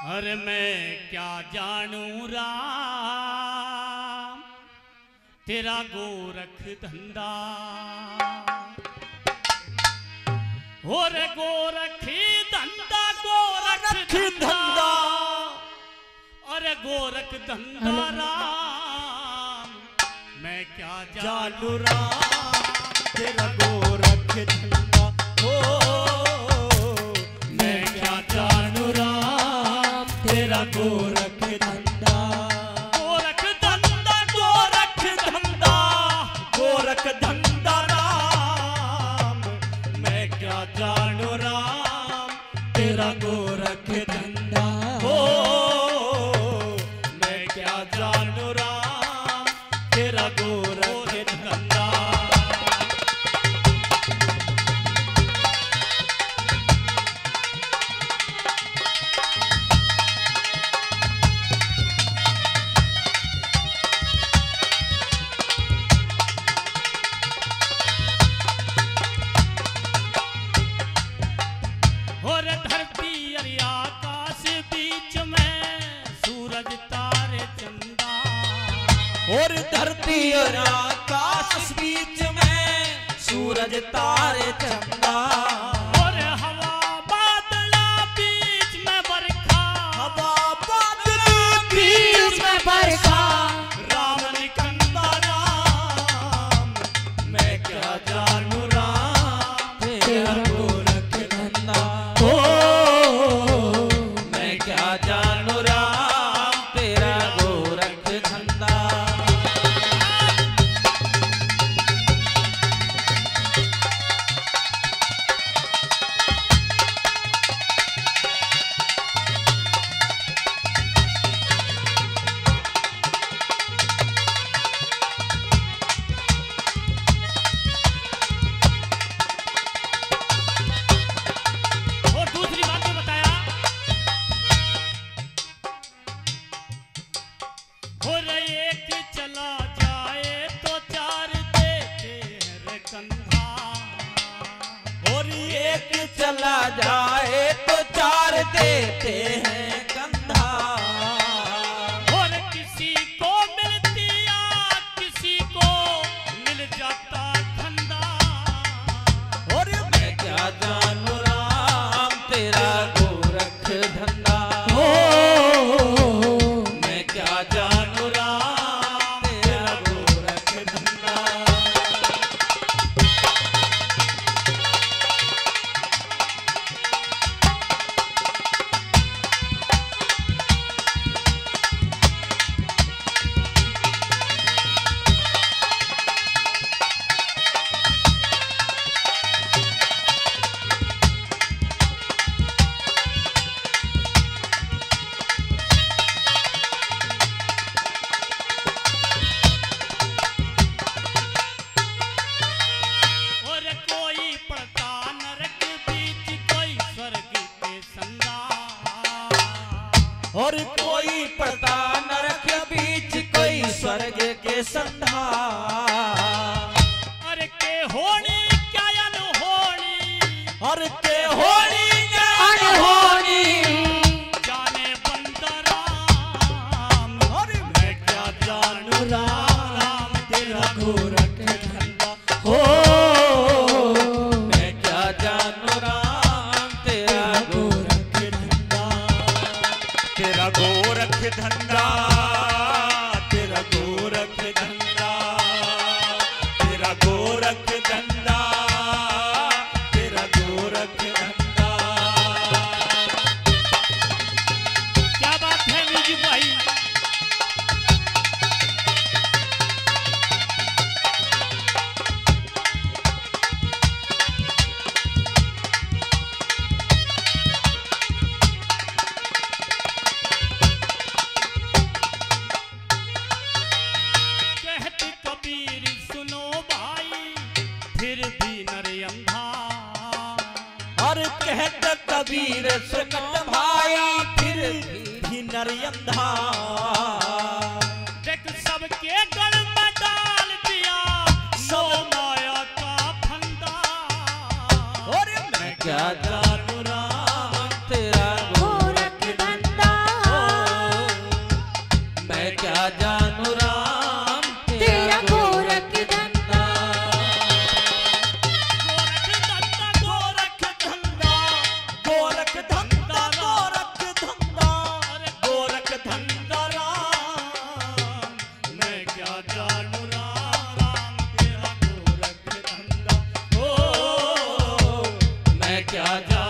अरे मैं क्या जानू राम तेरा गोरख धंधा, और गोरखी धंधा गोरख धंधा, अरे गोरख धंधा राम मैं क्या जानू राम तेरा गोरख धंधा हो, मैं क्या जानू राम तेरा गोरख धंधा, गोरख धंधा गोरख धंधा, गोरख धंधा राम मैं क्या जानू राम तेरा गोरख धंधा हो, मैं क्या जानू राम तेरा गोरख धंधा। और धरती अरे आकाश बीच में सूरज तारे चंदा, और धरती और आकाश बीच में सूरज तारे चंदा, और हवा बादला बीच में बरखा, हवा बादल बीच में बरखा, राम निकंदा राम मैं क्या जानू राम तेरा गोरख धंधा हो, मैं क्या जानू राम तेरा गोरख धंधा। और दूसरी बात में बताया, और एक चला जाए तो चार देते हैं रे कंधा, और एक चला जाए तो चार देते हैं कंधा, और किसी को मिलती या किसी को मिल जाता धंधा, और मैं क्या जानू राम तेरा गोरख धंधा हो, मैं क्या जानू राम तेरा गोरख धंधा। और कोई पड़ता नरक बीच कोई स्वर्ग के संदा, और कोई पड़ता नरक बीच कोई स्वर्ग के संधा, अरे के होनी क्या अनहोनी, और के होनी क्या अनहोनी, जाने बंदा राम, और मैं क्या जानू राम तेरा गोरख धंधा हो, मैं क्या जानू राम तेरा गोरख धंधा, तेरा गोरख धंधा, तेरा गोरख धंधा, तेरा गोरख धंधा, तेरा गोरख धंधा। क्या बात है म्यूजिक भाई। कहत कबीर सुनो भाई फिर भी नर अंधा, और कहत कबीर सुनत भाई फिर भी नर अंधा, देख सबके गल में डाल दिया सब माया का फंदा, और मैं क्या जानू राम तेरा गोरख धंधा क्या जानू राम तेरा गोरख धंधा। गोरख धंधा गोरख धंधा गोरख धंधा गोरख धंधा राम मैं क्या जानू राम तेरा गोरख धंधा। ओ मैं क्या जानू